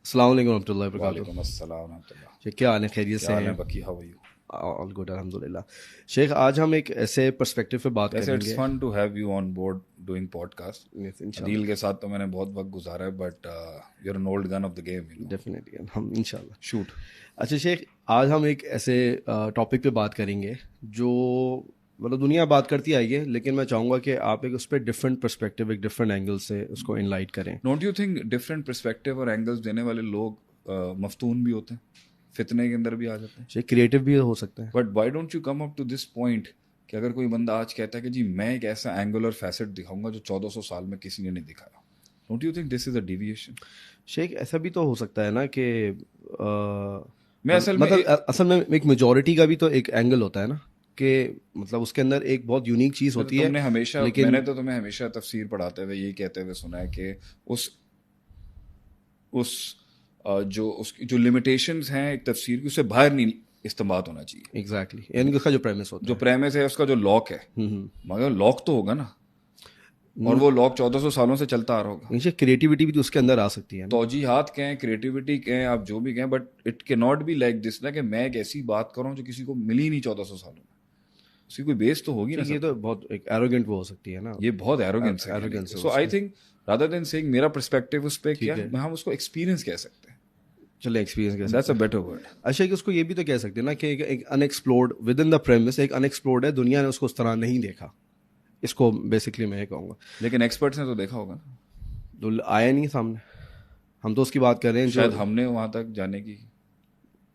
अस्सलाम वालेकुम रहमतुल्लाहि व बरकातुहू। वालेकुम अस्सलाम रहमतुल्लाह। शेख क्या हाल है, खैरियत से क्या हाल हैं? है बकी, how are you? All good अल्हम्दुलिल्लाह। शेख आज हम एक ऐसे पर्सपेक्टिव पे बात वैसे इट्स करेंगे। Fun to have you on board doing podcast. Adeel इंशाल्लाह के साथ तो मैंने बहुत वक्त गुजारा है, but you are an old gun of the game, definitely हम इंशाल्लाह। शूट। अच्छा शेख, आज हम एक ऐसे टॉपिक पे बात करेंगे जो मतलब दुनिया बात करती आई है, लेकिन मैं चाहूँगा कि आप एक उस पर डिफरेंट पर्सपेक्टिव, एक डिफरेंट एंगल से उसको इनलाइट करें। Don't you think different perspective और एंगल्स देने वाले लोग मफ्तून भी होते हैं, फितने के अंदर भी आ जाते हैं? शेख क्रिएटिव भी हो सकता है। But why don't you come up to this point कि अगर कोई बंदा आज कहता है कि जी मैं एक ऐसा एंगल और फैसेट दिखाऊंगा जो 1400 साल में किसी ने नहीं दिखाया, don't you think this is a deviation? Sheikh ऐसा भी तो हो सकता है ना कि मैं असल में मतलब असल में एक मेजोरिटी का भी तो एक एंगल होता है ना, कि मतलब उसके अंदर एक बहुत यूनिक चीज़ होती है, लेकिन मैंने तो तुम्हें हमेशा तफसीर पढ़ाते हुए यही कहते हुए सुना है कि उस जो उसकी जो लिमिटेशंस हैं एक तफसीर की, उससे बाहर नहीं इस्तेमाल होना चाहिए। एग्जैक्टली यानी कि उसका जो प्रेमिस होता जो है। प्रेमिस है उसका जो लॉक है, मगर लॉक तो होगा ना, और वो लॉक 1400 सालों से चलता आ रहा होगा। नीचे क्रिएटिविटी भी तो उसके अंदर आ सकती है ना। तौजीहात कहें, क्रिएटिविटी कहें, आप जो भी कहें, बट इट के नॉट बी लाइक दिस ना कि मैं एक ऐसी बात करूं जो किसी को मिली नहीं 1400 सालों में। उसकी कोई बेस तो होगी ना ठीक, ये तो सबको। बहुत एक एरोगेंट वो हो सकती है ना। ये बहुत एरोगेंस है कहने एरोगेंस के। है सो आई उसकी। थिंक रादर देन सेइंग मेरा पर्सपेक्टिव उस पर क्या ठीक है, है, हम उसको एक्सपीरियंस कह सकते हैं। चलो एक्सपीरियंस कह दैट्स सकते अ हैं। Better word. अच्छा कि उसको ये भी तो कह सकते हैं ना कि एक unexplored with in the premise, एक अनएक्सप्लोर्ड है, दुनिया ने उसको उस तरह नहीं देखा। इसको बेसिकली मैं ये कहूँगा। लेकिन एक्सपर्ट्स ने तो देखा होगा ना। तो आया नहीं सामने। हम तो उसकी बात कर रहे हैं जो शायद हमने वहां तक जाने की।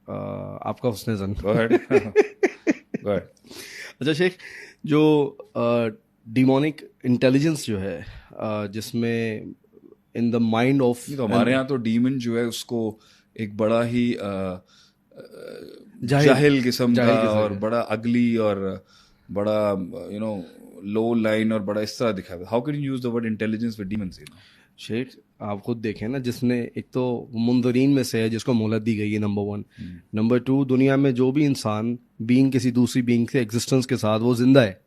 आपका हुस्न Zann. Go ahead. Go ahead. अच्छा शेख, जो डिमोनिक इंटेलिजेंस जो है, जिसमें इन द माइंड ऑफ नहीं तो हमारे यहाँ तो डीमन जो है उसको एक बड़ा ही जाहिल जाहिल किस्म का जाहिल किस्म और का। बड़ा अगली और बड़ा लो लाइन और बड़ा इस तरह दिखा है। How can you use the word intelligence with demons? Sheikh आप खुद देखें ना, जिसने एक तो मुंदरीन में से है जिसको मोहलत दी गई है, नंबर वन। नंबर टू, दुनिया में जो भी इंसान बीइंग किसी दूसरी बीइंग से एग्जिस्टेंस के साथ वो जिंदा है,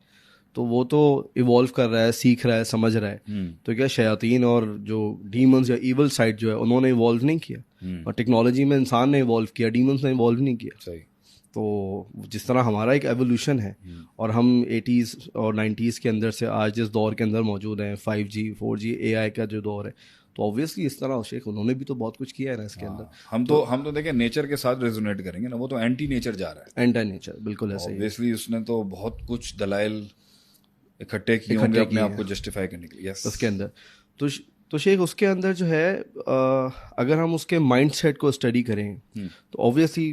तो वो तो इवॉल्व कर रहा है, सीख रहा है, समझ रहा है। तो क्या शयातीन और जो डीमंस या इवल साइड जो है उन्होंने इवॉल्व नहीं किया? और टेक्नोलॉजी में इंसान ने इवॉल्व किया, डीमंस ने इवॉल्व नहीं किया। सही। तो जिस तरह हमारा एक एवोल्यूशन है, और हम 80s और 90s के अंदर से आज जिस दौर के अंदर मौजूद हैं, 5G 4G AI का जो दौर है, तो ऑब्वियसली इस तरह शेख उन्होंने भी तो बहुत कुछ किया है ना इसके अंदर। हम तो देखें नेचर के साथ रेजोनेट करेंगे ना, वो तो एंटी नेचर जा रहा है। एंटा नेचर बिल्कुल ऐसे ही है। ऑब्वियसली उसने तो बहुत कुछ दलाइल इकट्ठे किए होंगे इकट्ठे अपने किए आप को हैं जस्टिफाई करने के लिए। यस। उसके अंदर। तो तो शेख उसके अंदर जो है, अगर हम उसके माइंड सेट को स्टडी करें, तो ऑब्वियसली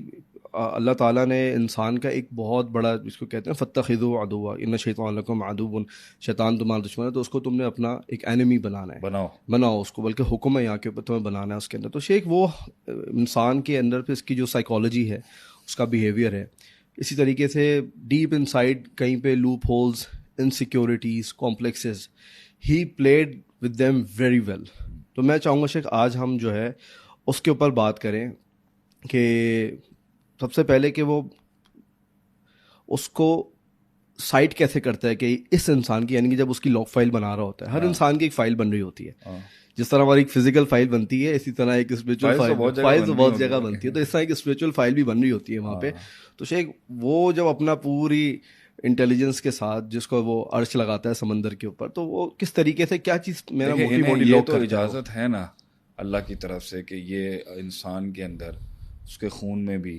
अल्लाह ताला ने इंसान का एक बहुत बड़ा, जिसको कहते हैं फत्तखिज़ू अदुव्वा इन्न शैतान लकुम अदुव्वुन, शैतान तुम्हारा दुश्मन है, तो उसको तुमने अपना एक एनिमी बनाना है। बनाओ। बनाओ उसको, बल्कि हुक्म है यहाँ के ऊपर तुम्हें बनाना है उसके अंदर। तो शेख वो इंसान के अंदर पे इसकी जो साइकोलॉजी है, उसका बिहेवियर है, इसी तरीके से डीप इनसाइड कहीं पे loop holes, insecurities, complexes, he played with them very well. तो मैं चाहूँगा शेख आज हम जो है उसके ऊपर बात करें कि सबसे पहले कि वो उसको साइट कैसे करता है कि इस इंसान की, यानी कि जब उसकी लॉग फाइल बना रहा होता है, हर इंसान की एक फाइल बन रही होती है। जिस तरह हमारी एक फिजिकल फाइल बनती है, इसी तरह एक स्पिरिचुअल फाइल्स तो बहुत जगह फाइल बन तो रही बहुत होंगी जगह बनती है, तो इस तरह एक स्पिरिचुअल फाइल भी बन रही होती है वहाँ पे। तो शेख वो जब अपना पूरी इंटेलिजेंस के साथ जिसको वो अर्श लगाता है समंदर के ऊपर, तो वो किस तरीके से क्या चीज़ मेरा देखिए मोटी इन्हें मोटी ये लॉक तो करता है वो। इजाजत है ना अल्लाह की तरफ से कि ये इंसान के अंदर उसके खून में भी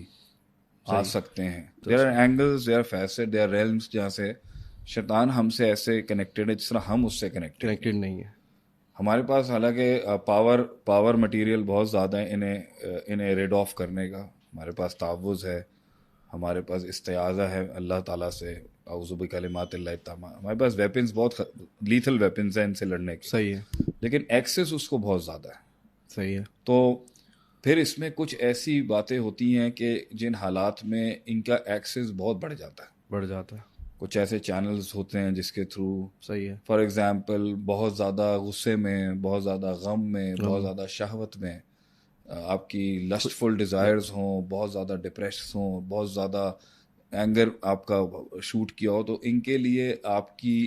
आ सही। सकते हैं। There are angles, there are facet, there are realms जहाँ से शैतान हमसे ऐसे कनेक्टेड है जिस तरह हम उससे कनेक्टेड नहीं। कनेक्टेड नहीं है। हमारे पास हालांकि पावर मटेरियल बहुत ज़्यादा है इन्हें रेड ऑफ करने का। हमारे पास तावुज़ है, हमारे पास इस्तिआज़ा है अल्लाह ताला से, औज़ु बिकलिमातिल्लाहि ताम्मा। हमारे पास वेपन्स, बहुत लीथल वेपन्स हैं इनसे लड़ने के, सही है। लेकिन एक्सेस उसको बहुत ज़्यादा है। सही है। तो फिर इसमें कुछ ऐसी बातें होती हैं कि जिन हालात में इनका एक्सेस बहुत बढ़ जाता है। बढ़ जाता है। कुछ ऐसे चैनल्स होते हैं जिसके थ्रू, सही है। फॉर एग्जांपल, बहुत ज़्यादा गुस्से में, बहुत ज़्यादा गम में, बहुत हम ज़्यादा शहवत में, आपकी लस्टफुल डिज़ायर्स हों, बहुत ज़्यादा डिप्रेस हों, बहुत ज़्यादा एंगर आपका शूट किया हो, तो इनके लिए आपकी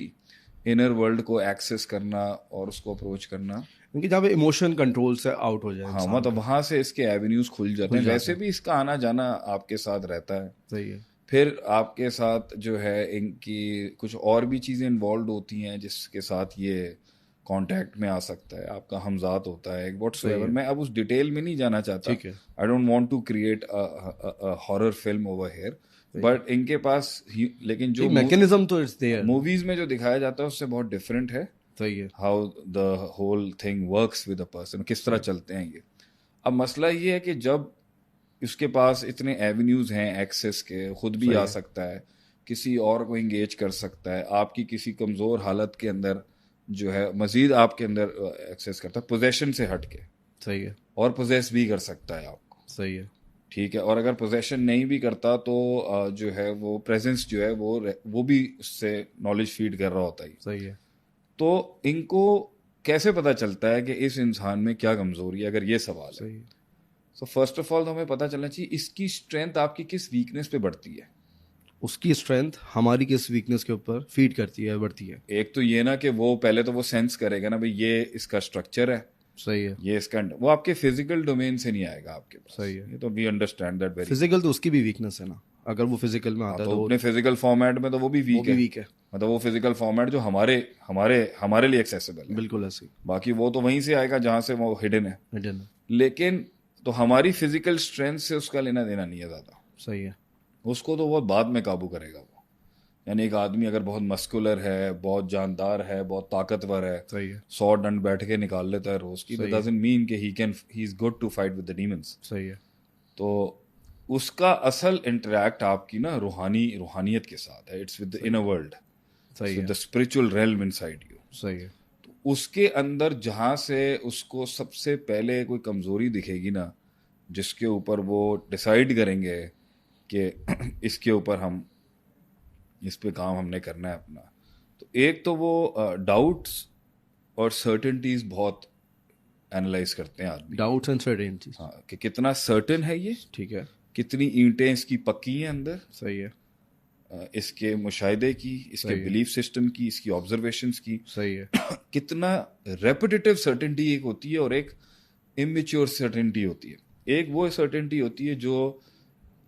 इनर वर्ल्ड को एक्सेस करना और उसको अप्रोच करना क्योंकि जहाँ पे इमोशन कंट्रोल से आउट हो जाए हाँ इंसान मतलब का। वहां से इसके एवेन्यूज खुल जाते हैं। जाते वैसे भी इसका आना जाना आपके साथ रहता है, सही है। फिर आपके साथ जो है इनकी कुछ और भी चीज़ें इन्वॉल्व होती हैं जिसके साथ ये कांटेक्ट में आ सकता है, आपका हमजात होता है व्हाटसोएवर। मैं अब उस डिटेल में नहीं जाना चाहता, ठीक है। I don't want to create a horror film over here, but इनके पास लेकिन जो मैकेनिज्म तो इट्स देयर। मूवीज में जो दिखाया जाता है उससे बहुत डिफरेंट है सही है। How the whole thing works with a person, किस तरह चलते हैं ये। अब मसला ये है कि जब इसके पास इतने एवेन्यूज हैं एक्सेस के, खुद भी आ सकता है, किसी और को इंगेज कर सकता है, आपकी किसी कमज़ोर हालत के अंदर जो है मजीद आपके अंदर एक्सेस करता है पोजेशन से हट के, सही है। और पोजेस भी कर सकता है आपको। सही है। ठीक है, और अगर पोजेशन नहीं भी करता तो जो है वो प्रेजेंस जो है वो भी उससे नॉलेज फीड कर रहा होता है। सही है। तो इनको कैसे पता चलता है कि इस इंसान में क्या कमजोरी है, अगर ये सवाल है। सही है। तो फर्स्ट ऑफ ऑल तो हमें पता चलना चाहिए इसकी स्ट्रेंथ आपकी किस वीकनेस पे बढ़ती है। उसकी स्ट्रेंथ हमारी किस वीकनेस के ऊपर फीड करती है, बढ़ती है। एक तो ये ना कि वो पहले तो वो सेंस करेगा ना भाई ये इसका स्ट्रक्चर है, सही है। ये इसका, वो आपके फिजिकल डोमेन से नहीं आएगा आपके पास। सही है। ये तो we understand that very. Physical तो उसकी भी वीकनेस है ना, अगर वो फिजिकल में आता है तो तो अपने फिजिकल फॉर्मेट में तो वो भी वीक है, वीक है। मतलब वो फिजिकल फॉर्मेट जो हमारे हमारे हमारे लिए एक्सेसिबल है, बिल्कुल ऐसे ही। बाकी वो तो वहीं से आएगा जहां से वो हिडन है। Hidden है। लेकिन तो हमारी फिजिकल स्ट्रेंथ से उसका लेना देना नहीं है ज्यादा, सही है। उसको तो बहुत बाद में काबू करेगा वो। यानी एक आदमी अगर बहुत मस्कुलर है, बहुत जानदार है, बहुत ताकतवर है, सही है। 100 डंड बैठ के निकाल लेता है रोज की, दैट डजंट मीन कि he is good to fight with the demons. सही है। तो उसका असल इंटरेक्ट आपकी ना रूहानियत के साथ है, it's with the inner world, सही है। The spiritual realm inside you. सही है। उसके अंदर जहां से उसको सबसे पहले कोई कमजोरी दिखेगी ना, जिसके ऊपर वो डिसाइड करेंगे कि इसके ऊपर हम इस पे काम हमने करना है अपना, तो एक तो वो डाउट्स और सर्टेनिटीज बहुत एनालाइज करते हैं आदमी। Doubts and certainties. हाँ, कि कितना सर्टेन है ये, ठीक है। कितनी ईंटें इसकी पक्की हैं अंदर, सही है। इसके मुशाहिदे की, इसके बिलीफ सिस्टम की, इसकी ऑब्जर्वेशंस की। सही है। कितना रेपिटेटिव सर्टेनिटी एक होती है और एक इमेच्योर सर्टेनिटी होती है। एक वो सर्टेनिटी होती है जो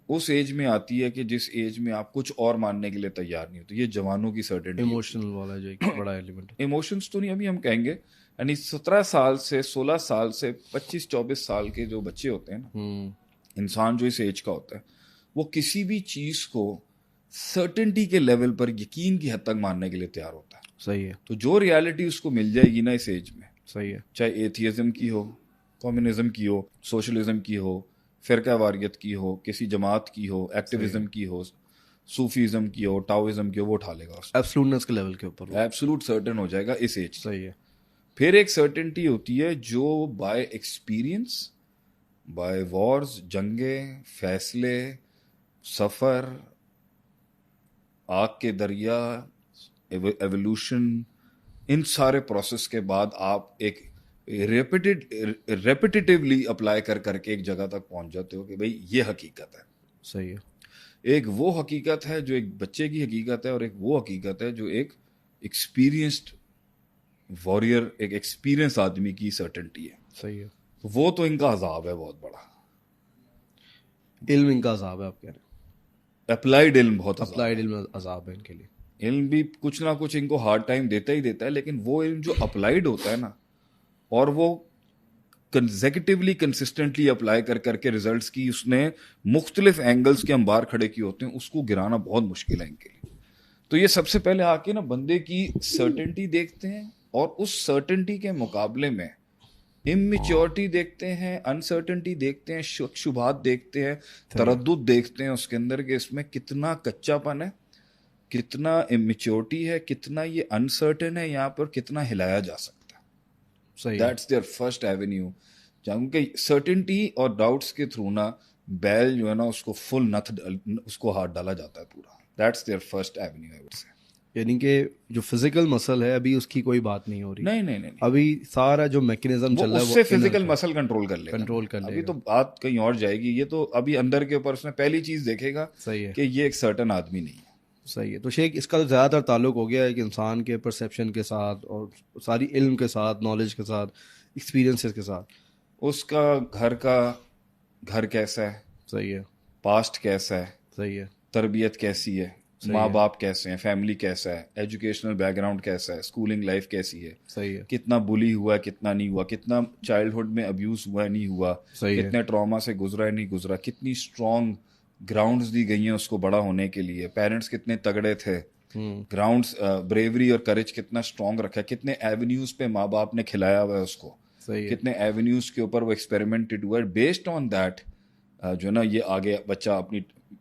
उस एज में आती है कि जिस एज में आप कुछ और मानने के लिए तैयार नहीं होते, ये जवानों की सर्टेनिटी। इमोशनल वाला जो एक बड़ा एलिमेंट है। इमोशंस तो नहीं अभी हम कहेंगे, यानी 17 साल से 16 साल से 25-24 साल के जो बच्चे होते हैं ना, इंसान जो इस एज का होता है, वो किसी भी चीज को सर्टेनिटी के लेवल पर यकीन की हद तक मानने के लिए तैयार होता है। सही है। तो जो रियलिटी उसको मिल जाएगी ना इस एज में, सही है। चाहे एथियज्म की हो, कम्युनिज्म की हो, सोशलिज्म की हो, फिरका वारियत की हो, किसी जमात की हो, एक्टिविज्म की हो, सूफीज्म की हो, टाओइज्म की हो, वो उठा लेगा उसको, एब्सोल्यूटनेस के लेवल के ऊपर। एब्सोल्यूट सर्टेन हो जाएगा इस एज। सही है। फिर एक सर्टेनिटी होती है जो बाय एक्सपीरियंस, बाय वॉर्स, जंगे, फैसले, सफर, आग के दरिया, एवोल्यूशन, इन सारे प्रोसेस के बाद आप एक रेपिटेटिवली अप्लाई कर करके एक जगह तक पहुंच जाते हो कि भाई ये हकीकत है। सही है। एक वो हकीकत है जो एक बच्चे की हकीकत है, और एक वो हकीकत है जो एक एक्सपीरियंस्ड वॉरियर, एक एक्सपीरियंस आदमी की सर्टेनिटी है। सही है। तो वो तो इनका अजाब है बहुत बड़ा। इल्म इनका अजाब है आप कह रहे हैं। अप्लाइड इल्म बहुत अप्लाइड इल्म अजाब है इनके लिए। इल्म भी कुछ ना कुछ इनको हार्ड टाइम देता ही देता है, लेकिन वो इल्म जो अप्लाइड होता है ना, और वो कंसेक्यूटिवली कंसिस्टेंटली अप्लाई कर करके रिजल्ट्स की उसने मुख्तलिफ एंगल्स के अंबार खड़े किए होते हैं, उसको गिराना बहुत मुश्किल है इनके लिए। तो ये सबसे पहले आके ना बंदे की सर्टेनिटी देखते हैं, और उस सर्टेनिटी के मुकाबले में इमेच्योरिटी देखते हैं, अनसर्टेनिटी देखते हैं, शुभात देखते हैं, तरद्दुद देखते हैं उसके अंदर कि इसमें कितना कच्चापन है, कितना इमेच्योरिटी है, कितना ये अनसर्टेन है, यहाँ पर कितना हिलाया जा सकता है। सही। That's their first avenue. क्योंकि सर्टेनिटी और डाउट्स के थ्रू ना बैल जो है ना उसको फुल नथ उसको हाथ डाला जाता है पूरा। That's their first avenue I would say. यानी कि जो फिजिकल मसल है अभी उसकी कोई बात नहीं हो रही। नहीं, अभी सारा जो मैकेनिज्म चल रहा है उससे फिजिकल मसल कंट्रोल कर लेगा, कंट्रोल कर अभी लेगा। तो बात कहीं और जाएगी। ये तो अभी अंदर के ऊपर उसने पहली चीज देखेगा सही है। कि ये एक सर्टन आदमी नहीं है। सही है। तो शेख इसका तो ज़्यादातर ताल्लुक हो गया है कि इंसान के परसेप्शन के साथ और सारी इल्म के साथ, नॉलेज के साथ, एक्सपीरियंसेस के साथ। उसका घर कैसा है, सही है। पास्ट कैसा है, सही है। तरबियत कैसी है, माँ बाप कैसे हैं, फैमिली कैसा है, एजुकेशनल बैकग्राउंड कैसा है, स्कूलिंग लाइफ कैसी है, सही है। कितना बुली हुआ है, कितना नहीं हुआ, कितना चाइल्डहुड में अब्यूज हुआ है, नहीं हुआ, सही है। कितने ट्रॉमा से गुजरा है, नहीं गुजरा, कितनी स्ट्रॉन्ग ग्राउंड्स दी गई हैं उसको बड़ा होने के लिए, पेरेंट्स कितने तगड़े थे, ग्राउंड्स ब्रेवरी और करेज कितना स्ट्रॉन्ग रखा है, कितने एवेन्यूज पे माँ बाप ने खिलाया हुआ है उसको, सही है। कितने एवेन्यूज के ऊपर वो एक्सपेरिमेंटेड हुआ है। बेस्ड ऑन दैट जो है ना, ये आगे बच्चा अपनी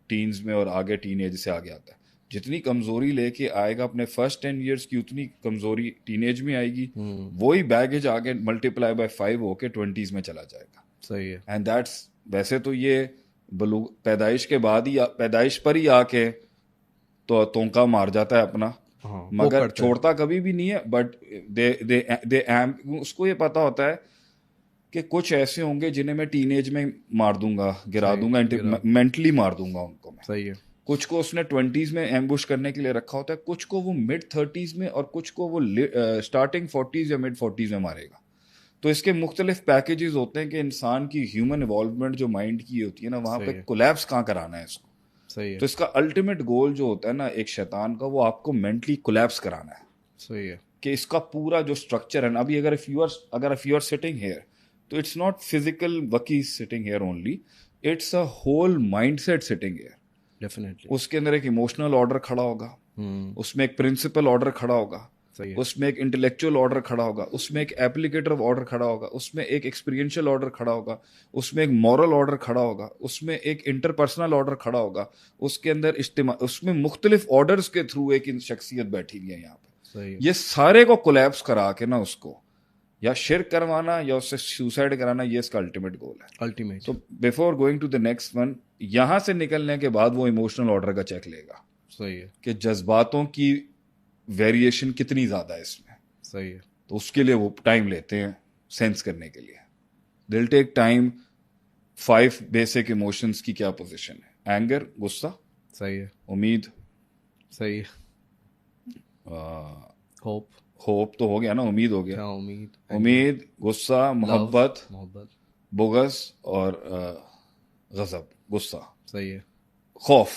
टीन्स में और आगे टीन एज से आगे आता है, जितनी कमजोरी लेके आएगा अपने फर्स्ट 10 years की, उतनी कमजोरी टीनेज में आएगी, वही बैगेज आगे मल्टीप्लाई बाय 5 होके 20s में चला जाएगा। सही है। एंड दैट्स, वैसे तो ये पैदाइश के बाद ही पैदाइश पर ही आके तो तोंका मार जाता है अपना, हाँ, वो मगर करता है। छोड़ता कभी भी नहीं है। बट दे उसको ये पता होता है कि कुछ ऐसे होंगे जिन्हें मैं टीनेज में मार दूंगा, गिरा दूंगा, मेंटली मार दूंगा उनको मैं। सही है। कुछ को उसने 20s में एम्बुश करने के लिए रखा होता है, कुछ को वो मिड 30s में, और कुछ को वो स्टार्टिंग 40s या मिड 40s में मारेगा। तो इसके मुख्तलिफ पैकेजेस होते हैं कि इंसान की ह्यूमन इवॉल्वमेंट जो माइंड की होती है ना, वहां पे कोलैप्स कहाँ कराना है इसको। सही है। तो इसका अल्टीमेट गोल जो होता है ना एक शैतान का, वो आपको मेंटली कोलैप्स कराना है। सही है। कि इसका पूरा जो स्ट्रक्चर है ना, अभी अगर if you are sitting here, तो इट्स नॉट फिजिकल वकी sitting here only, it's a whole mindset sitting here. Definitely. उसके अंदर एक इमोशनल ऑर्डर खड़ा होगा, उसमें एक प्रिंसिपल ऑर्डर खड़ा होगा, सही है। उसमें एक इंटेलेक्चुअल ऑर्डर खड़ा होगा, उसमें एक एप्लीकेटिव ऑर्डर खड़ा होगा, उसमें एक एक्सपीरियंशियल ऑर्डर खड़ा होगा, उसमें एक मॉरल ऑर्डर खड़ा होगा, उसमें एक इंटरपर्सनल ऑर्डर खड़ा होगा, उसके अंदर उसमें मुख्तलिफ ऑर्डर्स के थ्रू एक शख्सियत बैठी हुई है यहाँ पे। सही है। ये सारे को कोलैप्स करा के ना उसको या शिर्क करवाना या उससे सुसाइड कराना, ये इसका अल्टीमेट गोल है। अल्टीमेट। तो before going to the next one, यहां से निकलने के बाद वो इमोशनल ऑर्डर का चेक लेगा। सही है। कि जज्बातों की वेरिएशन कितनी ज्यादा है इसमें। सही है। तो उसके लिए वो टाइम लेते हैं सेंस करने के लिए। दिल टेक टाइम 5 बेसिक इमोशंस की क्या पोजीशन है। एंगर, गुस्सा। सही है। उम्मीद। सही है। होप। होप तो हो गया ना, उम्मीद हो गया। क्या उम्मीद? उम्मीद, गुस्सा, मोहब्बत, बुग़्ज़ और गज़ब। गुस्सा। सही है। खौफ,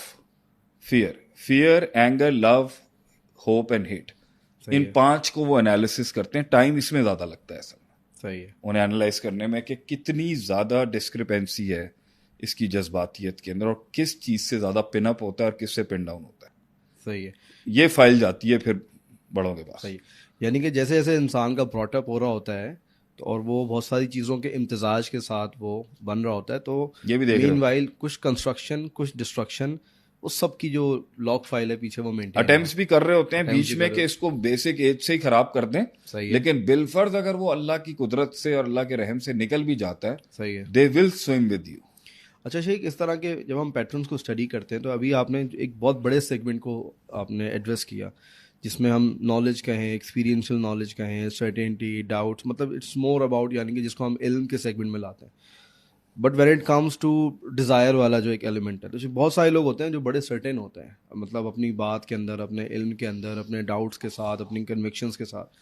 fear, anger, love, hope and hate. इन 5 को वो एनालिसिस करते हैं। टाइम इसमें ज्यादा लगता है असल में। सही है। उन्हें एनालाइज करने में कि कितनी ज्यादा डिस्क्रिपेंसी है इसकी जज्बातियत के अंदर, और किस चीज से ज्यादा पिन अप होता है और किससे पिन डाउन होता है। सही है। ये फाइल जाती है फिर बड़ों के पास। सही। यानी कि जैसे जैसे इंसान का ब्रॉटअप हो रहा होता है तो और वो बहुत सारी चीज़ों के इम्तिजाज के साथ वो बन रहा होता है, तो ये भी देख रहे हो। मीनवाइल कुछ कंस्ट्रक्शन, कुछ डिस्ट्रक्शन, उस सब की जो लॉक फाइल है पीछे वो मेंटेन अटेम्प्ट्स भी कर रहे होते हैं बीच में कि इसको बेसिक एज से ही खराब कर दें। सही है। लेकिन बिलफर्ज अगर वो अल्लाह की कुदरत से और अल्लाह के रहम से निकल भी जाता है, सही है, they will swim with you. अच्छा शेख, इस तरह के जब हम पैटर्न्स को स्टडी करते हैं तो अभी आपने एक बहुत बड़े सेगमेंट को आपने एड्रेस किया जिसमें हम नॉलेज कहें, एक्सपीरियंशियल नॉलेज कहें, सर्टेनिटी, डाउट्स, मतलब इट्स मोर अबाउट, यानी कि जिसको हम इल्म के सेगमेंट में लाते हैं। But when it comes to desire वाला जो एक एलिमेंट है, तो बहुत सारे लोग होते हैं जो बड़े सर्टेन होते हैं, मतलब अपनी बात के अंदर, अपने इल्म के अंदर, अपने डाउट्स के साथ, अपनी कन्विक्शंस के साथ,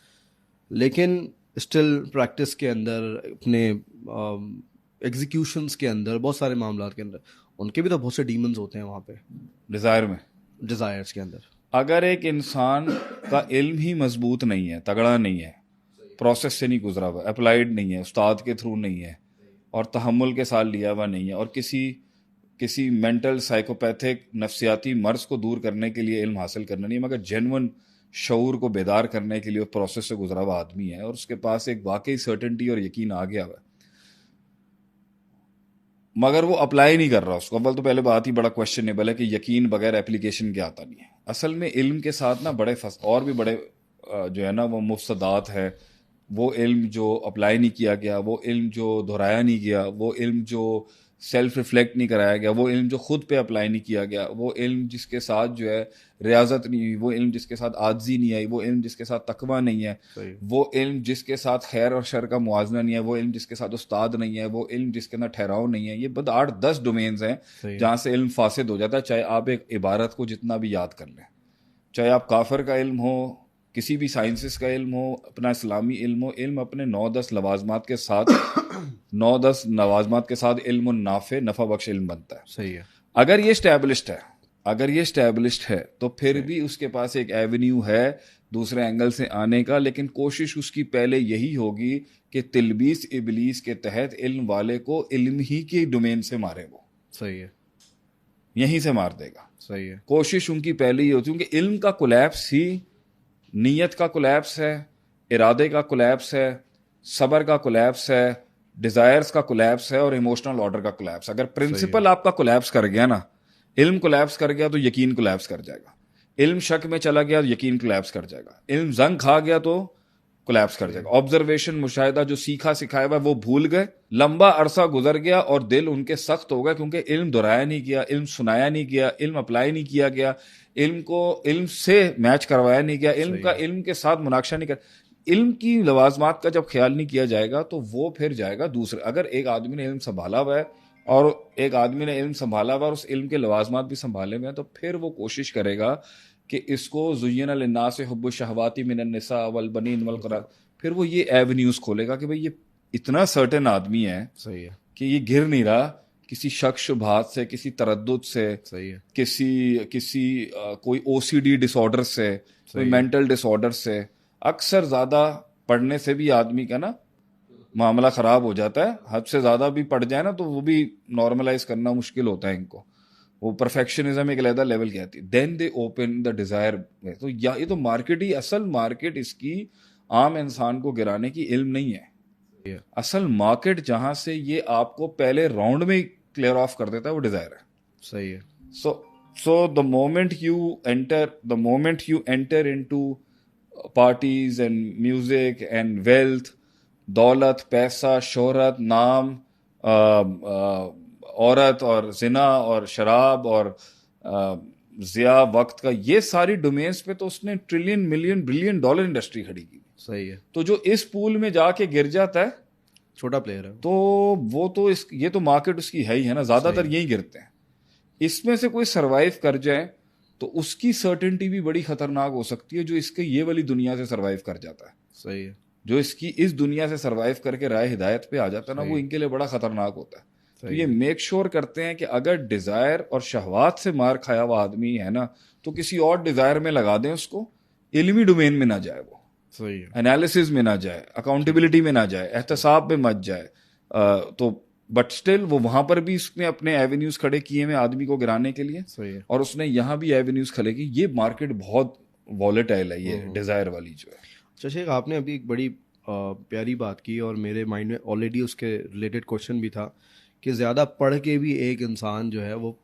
लेकिन स्टिल प्रैक्टिस के अंदर, अपने एग्जीक्यूशंस के अंदर, बहुत सारे मामलात के अंदर उनके भी तो बहुत से डीमंस होते हैं वहाँ पे डिजायर में, डिज़ायर्स के अंदर। अगर एक इंसान का इल्म ही मजबूत नहीं है, तगड़ा नहीं है, प्रोसेस से नहीं गुजरा हुआ, अप्लाइड नहीं है, उस्ताद के थ्रू नहीं है, और तहम्मुल के साथ लिया हुआ नहीं है, और किसी मेंटल साइकोपैथिक नफ्सियाती मर्ज को दूर करने के लिए इल्म हासिल करना नहीं है, मगर जेन्युइन शऊर को बेदार करने के लिए प्रोसेस से गुजरा हुआ आदमी है और उसके पास एक वाकई सर्टेनिटी और यकीन आ गया हुआ है, मगर वो अप्लाई नहीं कर रहा उसको। अव्वल तो पहले बात ही बड़ा क्वेश्चनेबल है कि यकीन बगैर एप्लीकेशन के आता नहीं है। असल में इल्म के साथ ना और भी बड़े जो है ना वो मुफ्सदात है। वो इल्म जो अप्लाई नहीं किया गया, वो इल्म जो दोहराया नहीं गया, वो इल्म जो सेल्फ रिफ्लेक्ट नहीं कराया गया, वो इल्म जो खुद पे अप्लाई नहीं किया गया, वो इल्म जिसके साथ जो है रियाजत नहीं हुई, वो इल्म जिसके साथ आजिज़ी नहीं आई, वो इल्म जिसके साथ तकवा नहीं है, वो इल्म जिसके साथ खैर और शर का मुआजना नहीं है, वो इल्म जिसके साथ उस्ताद नहीं है, वो इल्म जिसके अंदर ठहराव नहीं है। ये बद 8-10 डोमेन्स हैं जहाँ से इल्म फासिद हो जाता है, चाहे आप एक इबारत को जितना भी याद कर लें, चाहे आप काफिर का इल्म हो, किसी भी साइंसेस का इल्म हो, अपना इस्लामी इल्म हो, इल्म अपने 9-10 लवाजमात के साथ 9-10 लवाजमात के साथ इल्म नाफे नफा बख्श इल्म बनता है। सही है। अगर ये स्टैब्लिश्ड है तो फिर भी उसके पास एक एवेन्यू है दूसरे एंगल से आने का, लेकिन कोशिश उसकी पहले यही होगी कि तिलबीस इबलीस के तहत इल्म वाले को इल्म ही के डोमेन से मारे, वो सही है। यहीं से मार देगा। सही है। कोशिश उनकी पहले ही होती है, क्योंकि इल्म का कोलैप्स ही नीयत का कोलैप्स है, इरादे का कोलैप्स है, सबर का कोलैप्स है, डिजायर्स का कोलैप्स है और इमोशनल ऑर्डर का कोलैप्स। अगर प्रिंसिपल आपका कोलैप्स कर गया ना, इल्म कोलैप्स कर गया तो यकीन कोलैप्स कर जाएगा। इल्म शक में चला गया तो यकीन कोलैप्स कर जाएगा। इल्म जंग खा गया तो कोलैप्स कर जाएगा। ऑब्जर्वेशन मुशाहिदा जो सीखा सिखाया हुआ वो भूल गए, लंबा अरसा गुजर गया और दिल उनके सख्त हो गया, क्योंकि इल्म दोहराया नहीं गया, इल्म सुनाया नहीं गया, इल्म अप्लाई नहीं किया गया, इल्म को इल्म से मैच करवाया नहीं गया, इल्म का इल्म के साथ मुनाकशा नहीं कर, इल्म की लवाजमात का जब ख्याल नहीं किया जाएगा तो वो फिर जाएगा दूसरे। अगर एक आदमी ने इल्म संभाला हुआ है और एक आदमी ने इल्म संभाला हुआ और उस इल्म के लवाजमात भी संभाले हुए हैं, तो फिर वो कोशिश करेगा कि इसको ज़ुय्यिना लिन्नासि हुब्बु शहवाति मिनन निसा वल बनीन वल क़नात, फिर वो ये एवेन्यूज खोलेगा कि भाई ये इतना सर्टेन आदमी है, सही है। कि ये गिर नहीं रहा किसी शक शुबहात से, किसी तरद्दुद से, सही है। किसी कोई ओसीडी डिसऑर्डर से, कोई मेंटल डिसऑर्डर से। अक्सर ज्यादा पढ़ने से भी आदमी का ना मामला खराब हो जाता है। हद से ज्यादा भी पढ़ जाए ना तो वो भी नॉर्मलाइज करना मुश्किल होता है इनको। वो परफेक्शनिज्म एक अलग लेवल की आती है। Then they open the desire. तो ये तो मार्केट ही, असल मार्केट इसकी आम इंसान को गिराने की इल्म नहीं है। असल मार्केट जहां से ये आपको पहले राउंड में क्लियर ऑफ कर देता है वो डिजायर है। सही है। So the moment you enter into parties and music and wealth, दौलत, पैसा, शोहरत, नाम, औरत और जिना और शराब और जिया वक्त का, ये सारी डोमेन्स पे तो उसने trillion million billion dollar industry खड़ी की। सही है। तो जो इस पूल में जाके गिर जाता है, छोटा प्लेयर है तो वो तो ये तो मार्केट उसकी है ही है ना, ज्यादातर यही गिरते हैं। इसमें से कोई सरवाइव कर जाए तो उसकी सर्टेनिटी भी बड़ी खतरनाक हो सकती है, जो इसके ये वाली दुनिया से सरवाइव कर जाता है। सही है। जो इसकी इस दुनिया से सरवाइव करके राह हिदायत पे आ जाता है ना, वो इनके लिए बड़ा खतरनाक होता है। तो ये मेक श्योर करते हैं कि अगर डिजायर और शहवात से मार खाया हुआ आदमी है ना, तो किसी और डिजायर में लगा दें उसको, इल्मी डोमेन में ना जाए, वो सही है। एनालिसिस में ना जाए, अकाउंटेबिलिटी में ना जाए, एहतसाब में मत जाए, तो बट स्टिल वो वहां पर भी उसने अपने एवेन्यूज खड़े किए हैं आदमी को गिराने के लिए। सही है। और उसने यहाँ भी एवेन्यूज खड़े की। ये मार्केट बहुत वॉलेटाइल है, ये डिजायर वाली जो है। अच्छा शेख, आपने अभी एक बड़ी प्यारी बात की और मेरे माइंड में ऑलरेडी उसके रिलेटेड क्वेश्चन भी था कि ज़्यादा पढ़ के भी एक इंसान जो है वो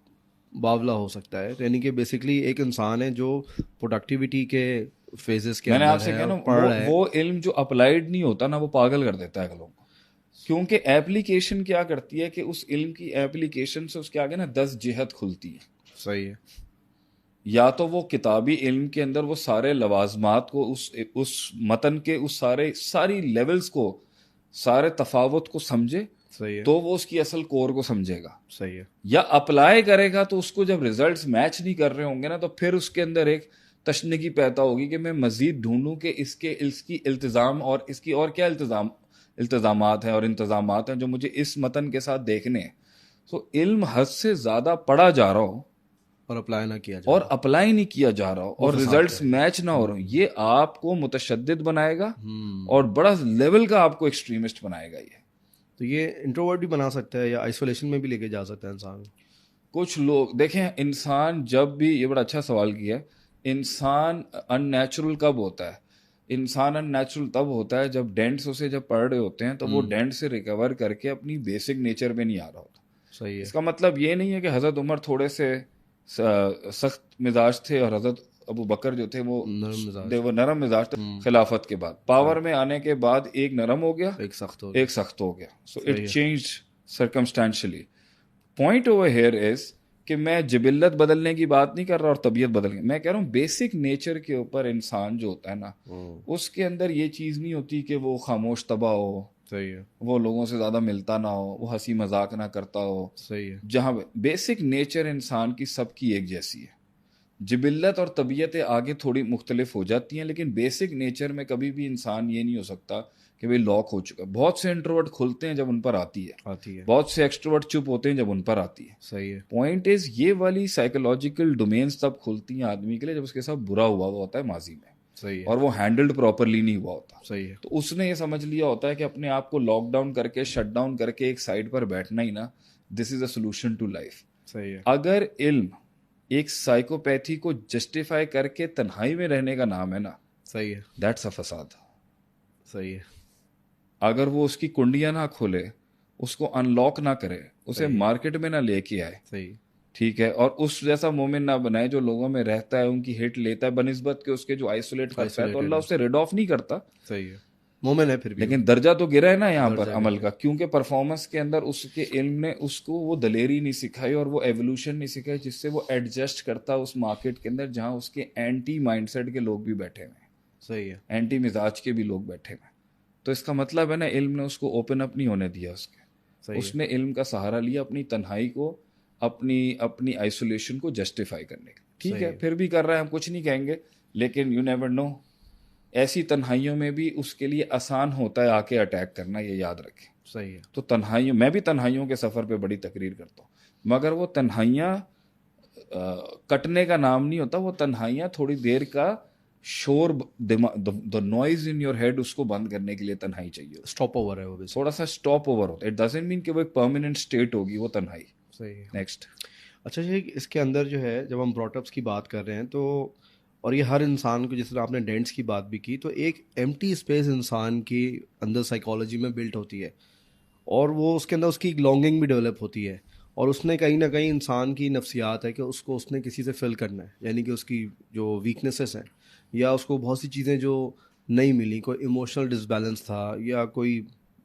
बावला हो सकता है। यानी कि बेसिकली एक इंसान है जो प्रोडक्टिविटी के फेजेस के मैंने अंदर आपसे है कहा और ना, पढ़ रहा है। वो इल्म जो अप्लाइड नहीं होता ना, वो पागल कर देता है लोगों को। क्योंकि एप्लीकेशन क्या करती है कि उस इल्म की एप्लीकेशन से उसके आगे ना 10 जिहत खुलती है। सही है। या तो वो किताबी इल्म के अंदर वो सारे लवाजमात को, उस मतन के उस सारी लेवल्स को, सारे तफावत को समझे, सही है। तो वो उसकी असल कोर को समझेगा। सही है। या अप्लाई करेगा तो उसको जब रिजल्ट्स मैच नहीं कर रहे होंगे ना, तो फिर उसके अंदर एक तशनगी पैदा होगी कि मैं मजीद ढूंढूं कि इसकी इल्तिजाम और इसकी और क्या इल्तिजामात हैं और इंतजामात हैं जो मुझे इस मतन के साथ देखने हैं। तो इल्म हद से ज्यादा पढ़ा जा रहा हो और अप्लाई ना किया जाए, और अप्लाई नहीं किया जा रहा हो और रिजल्ट्स मैच ना हो रहे हो, ये आपको मुतशद्दिद बनाएगा और बड़ा लेवल का आपको एक्सट्रीमिस्ट बनाएगा। ये तो ये इंट्रोवर्ट भी बना सकता है या आइसोलेशन में भी लेके जा सकता है इंसान। कुछ लोग देखें, इंसान जब भी, ये बड़ा अच्छा सवाल किया है, इंसान अननेचुरल कब होता है? इंसान अननेचुरल तब होता है जब डेंट्स उसे जब पढ़ रहे होते हैं तो वो डेंट से रिकवर करके अपनी बेसिक नेचर में नहीं आ रहा होता। सही है। इसका मतलब ये नहीं है कि हजरत उमर थोड़े से सख्त मिजाज थे और हजरत अबू बकर जो थे वो नरम मिजाज थे। खिलाफत के बाद पावर में आने के बाद एक नरम हो गया, एक सख्त हो गया। So it changed circumstantially. Point over here is कि मैं जिबिल्लत बदलने की बात नहीं कर रहा और तबीयत बदलने, मैं कह रहा हूँ बेसिक नेचर के ऊपर इंसान जो होता है ना, उसके अंदर ये चीज नहीं होती कि वो खामोश तबाह हो, सही है, वो लोगों से ज्यादा मिलता ना हो, वो हंसी मजाक ना करता हो। सही है। जहां बेसिक नेचर इंसान की सबकी एक जैसी है। जिबिल्लत और तबीयतें आगे थोड़ी मुख्तलिफ हो जाती हैं, लेकिन बेसिक नेचर में कभी भी इंसान ये नहीं हो सकता कि भाई लॉक हो चुका है। बहुत से इंट्रोवर्ट खुलते हैं जब उन पर आती है, बहुत से एक्सट्रोवर्ट चुप होते हैं जब उन पर आती है। सही है। पॉइंट इज, ये वाली साइकोलॉजिकल डोमेन्स तब खुलती हैं आदमी के लिए जब उसके साथ बुरा हुआ होता है माजी में, सही है। और वो हैंडल्ड प्रॉपरली नहीं हुआ होता। सही है। तो उसने ये समझ लिया होता है कि अपने आप को लॉकडाउन करके, शट डाउन करके एक साइड पर बैठना ही ना, this is a solution to life. सही है। अगर इल्म एक साइकोपैथी को जस्टिफाई करके तन्हाई में रहने का नाम है ना, सही है। दैट्स अ फसाद। सही है। अगर वो उसकी कुंडियां ना खोले, उसको अनलॉक ना करे, उसे मार्केट में ना लेके आए, सही। ठीक है, और उस जैसा मोमेंट ना बनाए जो लोगों में रहता है, उनकी हिट लेता है बनिस्बत के उसके जो आइसोलेट करता है, तो अल्लाह उससे रिड ऑफ नहीं करता। सही है। मोमेन है फिर भी, लेकिन दर्जा तो गिरा है ना यहाँ पर दर्जा अमल का, क्योंकि परफॉर्मेंस के अंदर उसके इल्म ने उसको वो दलेरी नहीं सिखाई और वो एवोल्यूशन नहीं सिखाई जिससे वो एडजस्ट करता उस मार्केट के अंदर जहाँ उसके एंटी माइंडसेट के लोग भी बैठे हुए हैं, सही है। एंटी मिजाज के भी लोग बैठे हुए हैं। तो इसका मतलब है ना, इल्म ने उसको ओपन अप नहीं होने दिया सही उसने इल्म का सहारा लिया अपनी तन्हाई को, अपनी अपनी आइसोलेशन को जस्टिफाई करने के। ठीक है, फिर भी कर रहा है, हम कुछ नहीं कहेंगे, लेकिन यू नेवर नो, ऐसी तन्हाइयों में भी उसके लिए आसान होता है आके अटैक करना, ये याद रखें। सही है। तो तन्हाइयों, मैं भी तन्हाइयों के सफ़र पे बड़ी तकरीर करता हूँ, मगर वो तन्हाइयाँ कटने का नाम नहीं होता, वो तन्हाइयाँ थोड़ी देर का शोर, the noise in your head, उसको बंद करने के लिए तन्हाई चाहिए। स्टॉप ओवर है वो भी, थोड़ा सा स्टॉप ओवर होता है। इट डजंट मीन कि वो एक परमानेंट स्टेट होगी वो तन्हाई। सही है। नेक्स्ट। अच्छा शेख, इसके अंदर जो है जब हम ब्रॉटअप्स की बात कर रहे हैं तो, और ये हर इंसान को, जिस तरह आपने डेंट्स की बात भी की, तो एक एम्प्टी स्पेस इंसान की अंदर साइकोलॉजी में बिल्ट होती है, और वो उसके अंदर उसकी एक लॉन्गिंग भी डेवलप होती है, और उसने कहीं ना कहीं इंसान की नफ्सियात है कि उसको उसने किसी से फिल करना है, यानी कि उसकी जो वीकनेसेस हैं, या उसको बहुत सी चीज़ें जो नहीं मिली, कोई इमोशनल डिसबैलेंस था, या कोई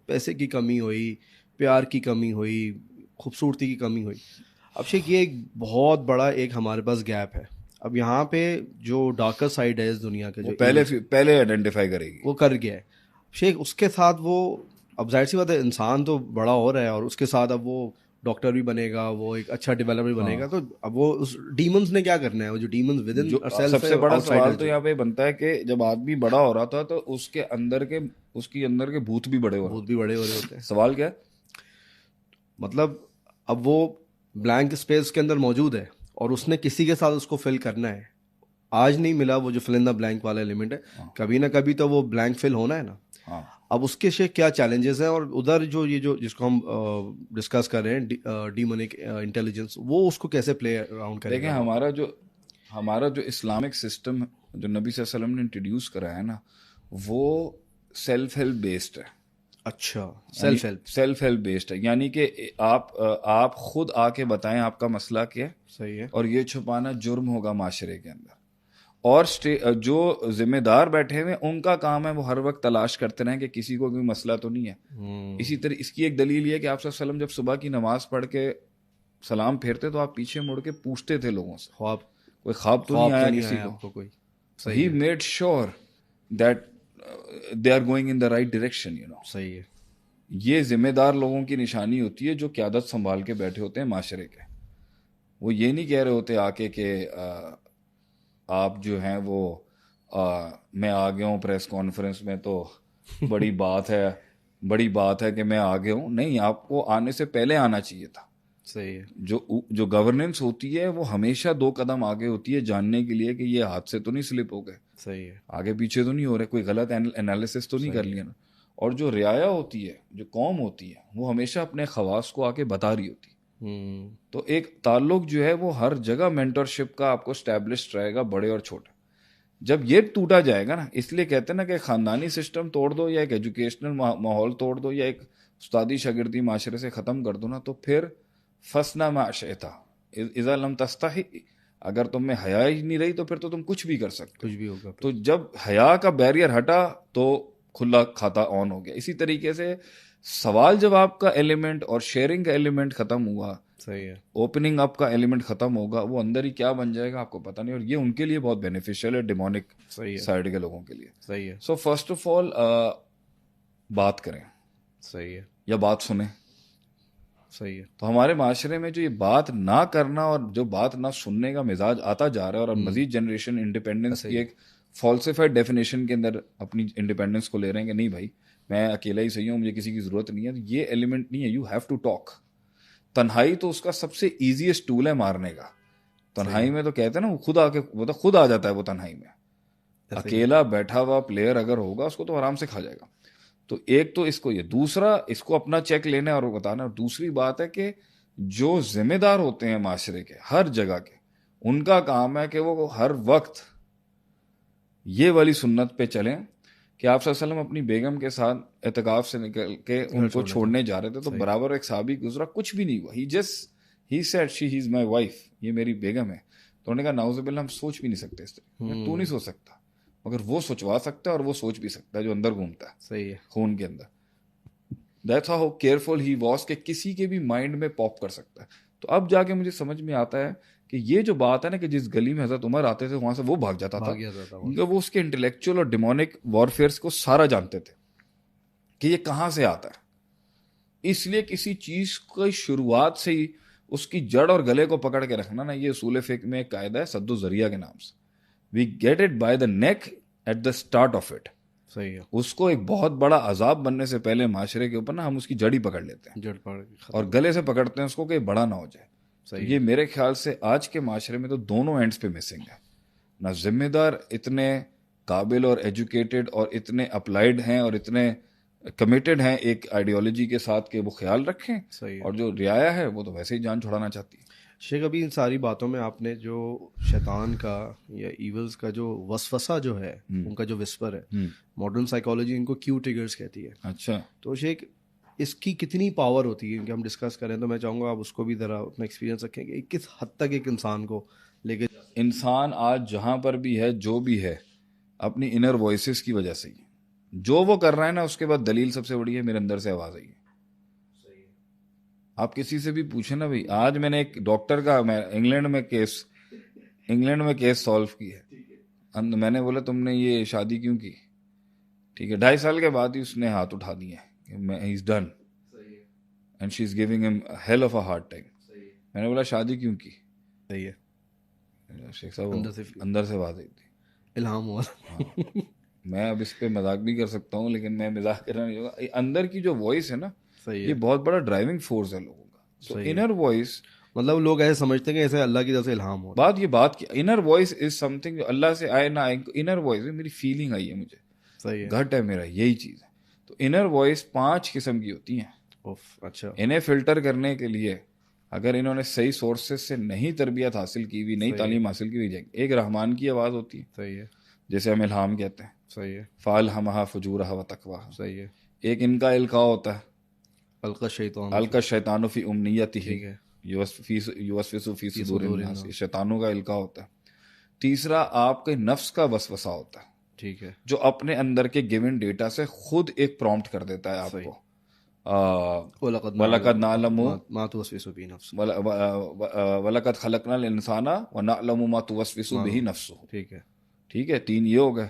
पैसे की कमी हुई, प्यार की कमी हुई, खूबसूरती की कमी हुई। अब शेख, ये एक बहुत बड़ा एक हमारे पास गैप है। अब यहाँ पे जो डार्कर साइड है इस दुनिया के, वो जो पहले आइडेंटिफाई करेगी, वो कर गया है शेख। उसके साथ वो, अब जाहिर सी बात है, इंसान तो बड़ा हो रहा है, और उसके साथ अब वो डॉक्टर भी बनेगा, वो एक अच्छा डेवलपर भी बनेगा, तो अब वो उस डीमंस ने क्या करना है, वो जो डीमंस विद इन जो सबसे बड़ा सवाल तो यहाँ पे बनता है कि जब आदमी बड़ा हो रहा था तो उसके अंदर के भूत भी बड़े हो रहे, भूत भी बड़े हो रहे होते हैं। सवाल क्या है? मतलब अब वो ब्लैंक स्पेस के अंदर मौजूद है, और उसने किसी के साथ उसको फिल करना है। आज नहीं मिला वो जो फिल इन द ब्लैंक वाला एलिमेंट है, कभी ना कभी तो वो ब्लैंक फिल होना है ना। अब उसके से क्या चैलेंजेस हैं, और उधर जो ये जो जिसको हम डिस्कस कर रहे हैं, डीमोनिक इंटेलिजेंस, वो उसको कैसे प्ले अराउंड करेगा? देखें, हमारा जो इस्लामिक सिस्टम जो नबी सल्लल्लाहु अलैहि वसल्लम ने इंट्रोड्यूस कराया है ना, वो सेल्फ हेल्प बेस्ड है। अच्छा, सेल्फ हेल्प बेस्ड है, यानी कि आप खुद आके बताएं आपका मसला क्या है। सही है। और ये छुपाना जुर्म होगा माशरे के अंदर। और जो जिम्मेदार बैठे हुए उनका काम है वो हर वक्त तलाश करते रहें कि किसी को कोई मसला तो नहीं है। इसी तरह इसकी एक दलील ये है कि आप सल्लल्लाहु अलैहि वसल्लम जब सुबह की नमाज पढ़ के सलाम फेरते तो आप पीछे मुड़ के पूछते थे लोगों से, कोई ख्वाब तो नहीं आया किसी को कोई। He made sure that they are going in the right direction, सही है। ये जिम्मेदार लोगों की निशानी होती है जो क़यादत संभाल के बैठे होते हैं माशरे के। वो ये नहीं कह रहे होते आके कि आप जो हैं वो मैं आ गया हूँ प्रेस कॉन्फ्रेंस में तो बड़ी बात है कि मैं आ गया हूँ। नहीं, आपको आने से पहले आना चाहिए था। सही है। जो गवर्नेंस होती है वो हमेशा 2 कदम आगे होती है, जानने के लिए कि ये हाथ से तो नहीं स्लिप हो गए, सही है, आगे पीछे तो नहीं हो रहे, कोई गलत एनालिसिस तो नहीं कर लिया ना। और जो रियाया होती है, जो कौम होती है, वो हमेशा अपने खवास को आके बता रही होती है। तो एक ताल्लुक जो है वो हर जगह मेंटरशिप का आपको स्टैब्लिश्ड रहेगा, बड़े और छोटे। जब ये टूटा जाएगा ना, इसलिए कहते हैं ना कि खानदानी सिस्टम तोड़ दो, या एक एजुकेशनल माहौल तोड़ दो, या एक उस्तादी शागिर्दी माशरे से ख़त्म कर दो ना, तो फिर फसना माशता इज़ा लम तस्ताही, अगर तुम में हया ही नहीं रही तो फिर तो तुम कुछ भी कर सकते, कुछ भी होगा। तो जब हया का बैरियर हटा तो खुला खाता ऑन हो गया। इसी तरीके से सवाल जवाब का एलिमेंट और शेयरिंग का एलिमेंट खत्म हुआ, सही है, ओपनिंग अप का एलिमेंट खत्म होगा, वो अंदर ही क्या बन जाएगा आपको पता नहीं। और ये उनके लिए बहुत बेनिफिशियल है, डिमोनिक साइड के लोगों के लिए। सही है। सो फर्स्ट ऑफ ऑल बात करें, सही है, या बात सुने। सही है। तो हमारे माशरे में जो ये बात ना करना और जो बात ना सुनने का मिजाज आता जा रहा है, और मजीद जनरेशन इंडिपेंडेंस की एक फॉल्सिफाइड डेफिनेशन के अंदर अपनी इंडिपेंडेंस को ले रहे हैं कि नहीं भाई मैं अकेला ही सही हूँ, मुझे किसी की जरूरत नहीं है। तो ये एलिमेंट नहीं है, यू हैव टू टॉक। तन्हाई तो उसका सबसे ईजीएस्ट टूल है मारने का। तन्हाई में तो कहते हैं ना, वो खुद आके, वो तो खुद आ जाता है वो तन्हाई में। अकेला बैठा हुआ प्लेयर अगर होगा उसको तो आराम से खा जाएगा। तो एक तो इसको, ये दूसरा इसको अपना चेक लेना और बताना। और दूसरी बात है कि जो जिम्मेदार होते हैं माशरे के हर जगह के, उनका काम है कि वो हर वक्त ये वाली सुन्नत पे चलें कि आप सल्लल्लाहु अलैहि वसल्लम अपनी बेगम के साथ एतकाफ से निकल के उनको छोड़ने जा रहे थे, तो बराबर एक साहबी गुजरा, कुछ भी नहीं हुआ। He said she is my wife, ये मेरी बेगम है। तो उन्होंने कहा नाउजुबिल्लाह, हम सोच भी नहीं सकते इस तरह। तू नहीं सोच सकता, मगर वो सोचवा सकता है और वो सोच भी सकता है जो अंदर घूमता है, सही है, खून के अंदर। That's how careful he was कि किसी के भी माइंड में पॉप कर सकता है। तो अब जाके मुझे समझ में आता है कि ये जो बात है ना कि जिस गली में हजरत उमर आते थे वहां से वो भाग जाता था, क्योंकि वो उसके इंटेलेक्चुअल और डिमोनिक वॉरफेयर्स को सारा जानते थे कि ये कहां से आता है। इसलिए किसी चीज की शुरुआत से ही उसकी जड़ और गले को पकड़ के रखना ना, ये उसूल फिक्र में एक कायदा है सद्दो जरिया के नाम से। We get it by the neck at the start of it. सही है। उसको एक बहुत बड़ा अजाब बनने से पहले माशरे के ऊपर ना हम उसकी जड़ ही पकड़ लेते हैं, जड़ पकड़ के और गले से पकड़ते हैं उसको कि बड़ा ना हो जाए। तो ये मेरे ख्याल से आज के माशरे में तो दोनों एंड्स पे मिसिंग है। ना जिम्मेदार इतने काबिल और एजुकेटेड और इतने अप्लाइड हैं और इतने कमिटेड हैं एक आइडियोलॉजी के साथ कि वो ख्याल रखें, और जो रियाया है वो तो वैसे ही जान छुड़ाना चाहती है। शेख, अभी इन सारी बातों में आपने जो शैतान का या इवल्स का जो वसवसा जो है, उनका जो विस्पर है, मॉडर्न साइकोलॉजी इनको क्यू ट्रिगर्स कहती है। अच्छा, तो शेख इसकी कितनी पावर होती है, क्योंकि हम डिस्कस करें तो मैं चाहूँगा आप उसको भी ज़रा अपना एक्सपीरियंस रखें कि किस हद तक एक इंसान को लेके। इंसान आज जहां पर भी है, जो भी है, अपनी इनर वॉइसेस की वजह से ही जो वो कर रहा है ना, उसके बाद दलील सबसे बड़ी है मेरे अंदर से आवाज आई है। आप किसी से भी पूछे ना भाई, आज मैंने एक डॉक्टर का, मैं इंग्लैंड में केस सॉल्व की है। मैंने बोला तुमने ये शादी क्यों की? ठीक है, 2.5 साल के बाद ही उसने हाथ उठा दिए, he is done and she is giving him hell of a hard time. मैंने बोला शादी क्यों की? सही है, शेख साहब अंदर से बात आई थी, इल्हाम हुआ। हाँ। मैं अब इस पे मजाक भी कर सकता हूँ, लेकिन मैं मजाक करना नहीं होगा। अंदर की जो वॉइस है ना, ये बहुत बड़ा ड्राइविंग फोर्स है लोगों का। तो इनर वॉइस, मतलब लोग ऐसे समझते हैं कि ऐसे अल्लाह की तरफ से इल्हाम हो। बात की इनर वॉइस इज समथिंग जो अल्लाह से आए ना आए। इनर वॉइस मेरी फीलिंग आई है, मुझे सही है, घट है मेरा, यही चीज है। तो इनर वॉइस 5 किस्म की होती हैं। अच्छा, इन्हें फिल्टर करने के लिए अगर इन्होंने सही सोर्सेज से नहीं तरबियत हासिल की हुई, नहीं तालीम हासिल की हुई, एक रहमान की आवाज होती है, सही है, जैसे हम इल्हाम कहते हैं, सही है, फाल हमहा फजूरहा व तकवा, सही है। एक इनका इल्का होता है, अलका शैतानु फी उमनियतिही युवस्विसु फी सुदूरिन नास, शैतानों का इल्का होता है। तीसरा आपके नफ्स का वसवसा होता है, ठीक है, जो अपने अंदर के गिवन डेटा से खुद एक प्रॉम्प्ट कर देता है आपको। वलकद नालमु मा तुवस्विसु बिही नफ्सु, वलकद खलकनल इंसाना व नअलमु मा तुवस्विसु बिही नफ्सु। ठीक है, 3 ये हो गए।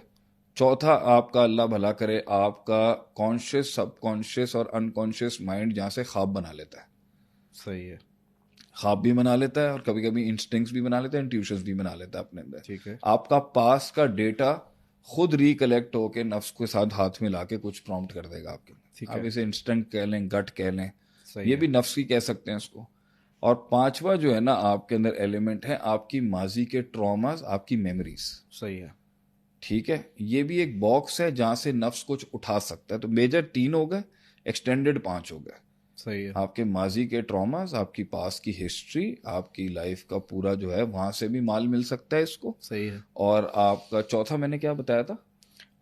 चौथा आपका, अल्लाह भला करे, आपका कॉन्शियस, सबकॉन्शियस और अनकॉन्शियस माइंड जहाँ से ख्वाब बना लेता है। सही है, ख्वाब भी बना लेता है और कभी कभी इंस्टिंक्ट्स भी बना लेता है, इंट्यूशंस भी बना लेता है अपने अंदर। ठीक है, आपका पास का डेटा खुद रिकलेक्ट होके नफ्स के साथ हाथ में लाके कुछ प्रॉम्प्ट कर देगा आपके। आप इसे इंस्टेंट कह लें, गट कह लें, ये भी नफ्स ही कह सकते हैं इसको। और 5वां जो है ना आपके अंदर एलिमेंट है, आपकी माजी के ट्रॉमास, आपकी मेमोरीज। सही है, ठीक है, ये भी एक बॉक्स है जहां से नफ्स कुछ उठा सकता है। तो मेजर 3 हो गए, एक्सटेंडेड 5 हो गए। सही है, आपके माजी के ट्रॉमास, आपकी पास की हिस्ट्री, आपकी लाइफ का पूरा जो है, वहां से भी माल मिल सकता है इसको। सही है। और आपका चौथा मैंने क्या बताया था?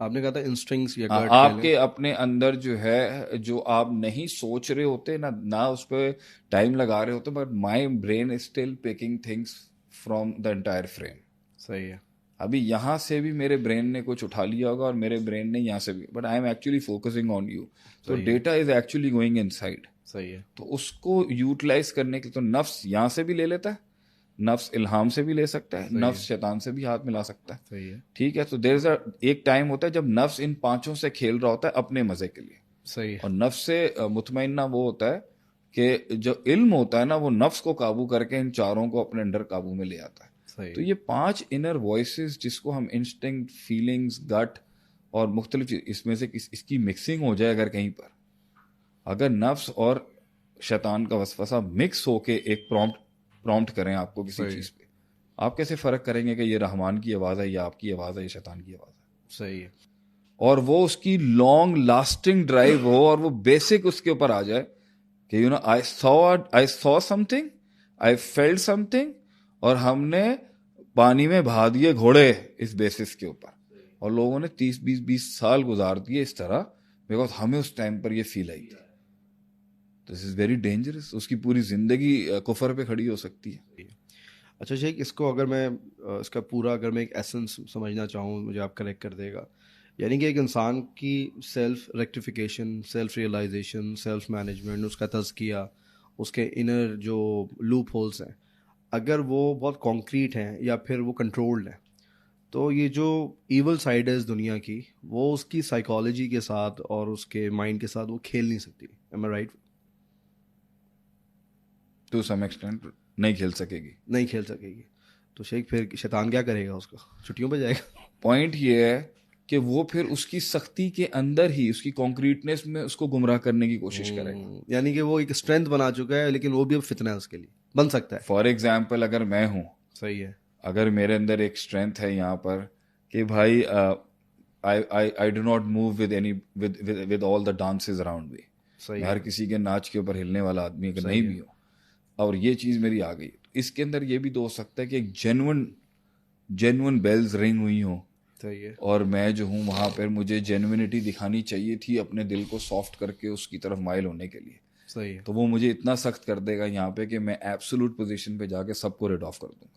आपने कहा था इंस्टिंक्ट्स या गट, आपके अपने अंदर जो है, जो आप नहीं सोच रहे होते ना उस पर टाइम लगा रहे होते, but my brain is still picking things from the entire frame. सही है, अभी यहाँ से भी मेरे ब्रेन ने कुछ उठा लिया होगा और मेरे ब्रेन ने यहाँ से भी, but I am actually focusing on you. तो data is actually going inside. सही है। तो उसको यूटिलाइज करने के लिए तो नफ्स यहाँ से भी ले लेता है, नफ्स इल्हाम से भी ले सकता है, नफ्स शैतान से भी हाथ मिला सकता है। सही है, ठीक है। तो देयर इज एक टाइम होता है जब नफ्स इन 5 से खेल रहा होता है अपने मजे के लिए। सही है। और नफ्स से मुतमइन्ना वो होता है कि जो इल्म होता है ना वो नफ्स को काबू करके इन चारों को अपने अंडर काबू में ले आता है। सही। तो ये 5 इनर वॉइसेस जिसको हम इंस्टिंक्ट, फीलिंग्स, गट और मुख्तलिफ चीज, इसमें से इसकी मिक्सिंग हो जाए अगर कहीं पर, अगर नफ्स और शैतान का वसवसा मिक्स होके एक प्रॉम्प्ट करें आपको किसी सही। चीज पे, आप कैसे फर्क करेंगे कि ये रहमान की आवाज है, या आपकी आवाज है, या शैतान की आवाज है? सही है। और वो उसकी लॉन्ग लास्टिंग ड्राइव हो और वो बेसिक उसके ऊपर आ जाए कि I saw something, I felt something, और हमने पानी में बहा दिए घोड़े इस बेसिस के ऊपर, और लोगों ने 30-20 साल गुजार दिए इस तरह, बिकॉज हमें उस टाइम पर ये फील आई थी। This is very dangerous. उसकी पूरी जिंदगी कुफर पे खड़ी हो सकती है। अच्छा शेख, इसको अगर मैं इसका पूरा अगर मैं एक एसेंस समझना चाहूँ, मुझे आप करेक्ट कर देगा। यानी कि एक इंसान की self rectification, self realisation, self management, उसका तज़किया, उसके इनर जो लूप होल्स हैं, अगर वो बहुत कॉन्क्रीट हैं या फिर वो कंट्रोल्ड हैं, तो ये जो इवल साइड है इस दुनिया की, वो उसकी साइकोलॉजी के साथ और उसके माइंड के साथ वो खेल नहीं सकती। Am I right? To some extent नहीं खेल सकेगी। नहीं खेल सकेगी। तो शेख फिर शैतान क्या करेगा? उसका छुट्टियों पे जाएगा? पॉइंट ये है कि वो फिर उसकी सख्ती के अंदर ही, उसकी कॉन्क्रीटनेस में उसको गुमराह करने की कोशिश करेगा। यानी कि वो एक स्ट्रेंथ बना चुका है, लेकिन वो भी अब फितना है उसके लिए, बन सकता है। फॉर एग्जाम्पल, अगर मैं हूं, सही है। अगर मेरे अंदर एक स्ट्रेंथ है यहाँ पर कि भाई I do not move with any with all the dances around me, सही मैं है। हर किसी के नाच के ऊपर हिलने वाला आदमी अगर सही नहीं है। भी हूँ, और ये चीज मेरी आ गई, इसके अंदर ये भी तो हो सकता है कि एक जेन्युइन बेल्स रिंग हुई हो, सही है। और मैं जो हूँ वहां पर मुझे जेन्युइनिटी दिखानी चाहिए थी अपने दिल को सॉफ्ट करके उसकी तरफ माइल होने के लिए, सही है। तो वो मुझे इतना सख्त कर देगा यहाँ पे कि मैं एब्सोल्यूट पोजीशन पे जाके सबको रेड ऑफ कर दूंगा।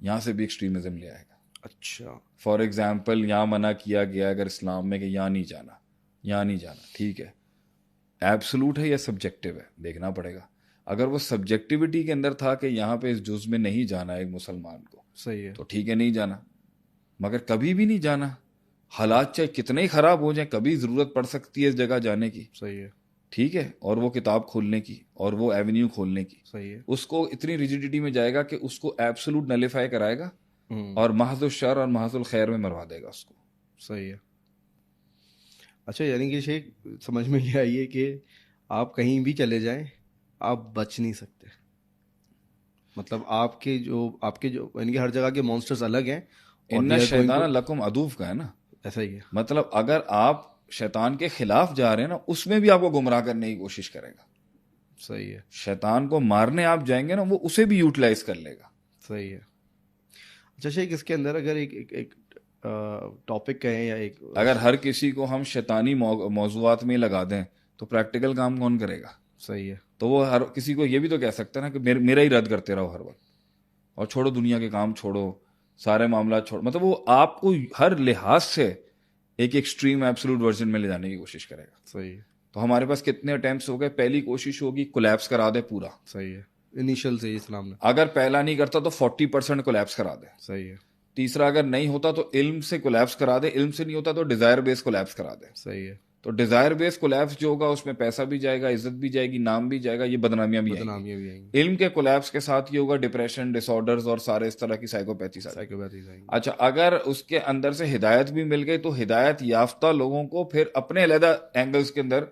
यहाँ से भी एक्सट्रीमिज्म ले आएगा। अच्छा। फॉर एग्जाम्पल, यहाँ मना किया गया अगर इस्लाम में कि यहाँ नहीं जाना, यहाँ नहीं जाना, ठीक है, एब्सोल्यूट है या सब्जेक्टिव है, देखना पड़ेगा। अगर वो सब्जेक्टिविटी के अंदर था कि यहाँ पे इस जुज में नहीं जाना एक मुसलमान को, सही है। तो ठीक है, नहीं जाना, मगर कभी भी नहीं जाना। हालात चाहे कितने ही खराब हो जाए, कभी जरूरत पड़ सकती है इस जगह जाने की, सही है। ठीक है, और वो किताब खोलने की और वो एवेन्यू खोलने की, सही है। उसको इतनी रिजिडिटी में जाएगा कि उसको एब्सोल्यूट नलिफाई कराएगा और महज़ुल शर और महज़ुल खैर में मरवा देगा उसको। सही है। अच्छा, यानी कि शेख समझ में ये आई है कि आप कहीं भी चले जाएं, आप बच नहीं सकते। मतलब आपके जो यानी कि हर जगह के मॉन्स्टर्स अलग हैं, और इन्ना they are going शैतान to- लकुम अदूफ का है ना, ऐसा ही है। मतलब अगर आप शैतान के खिलाफ जा रहे हैं ना, उसमें भी आपको गुमराह करने की कोशिश करेगा। सही है। शैतान को मारने आप जाएंगे ना, वो उसे भी यूटिलाइज कर लेगा। सही है। अच्छा शेख, इसके अंदर अगर एक टॉपिक कहें या एक, अगर हर किसी को हम शैतानी मौजूआत में लगा दें तो प्रैक्टिकल काम कौन करेगा? सही है। तो वो हर किसी को ये भी तो कह सकता है ना कि मेरा ही रद्द करते रहो हर वक्त, और छोड़ो दुनिया के काम, छोड़ो सारे मामला, छोड़ो, मतलब वो आपको हर लिहाज से एक एक्सट्रीम एब्सोल्यूट वर्जन में ले जाने की कोशिश करेगा। सही है। तो हमारे पास कितने अटेम्प्ट्स हो गए? पहली कोशिश होगी कोलैप्स करा दे पूरा। सही है। इनिशियल से इस्लाम ने। अगर पहला नहीं करता तो 40% कोलैप्स करा दे। सही है। तीसरा, अगर नहीं होता तो इल्म से कोलैप्स करा दे, इल्म से नहीं होता तो डिजायर बेस कोलैप्स करा दे। सही है। तो डिजायर बेस कोलैप्स जो होगा उसमें पैसा भी जाएगा, इज्जत भी जाएगी, नाम भी जाएगा, ये बदनामियां भी आएंगी। बदनामियां भी आएंगी। इल्म के कोलैप्स के साथ ये होगा डिप्रेशन, डिसऑर्डर्स और सारे इस तरह की साइकोपैथीज। साइकोपैथीज आएंगी। अच्छा, अगर उसके अंदर से हिदायत भी मिल गई तो हिदायत याफ्ता लोगों को फिर अपने अलग एंगल्स के अंदर,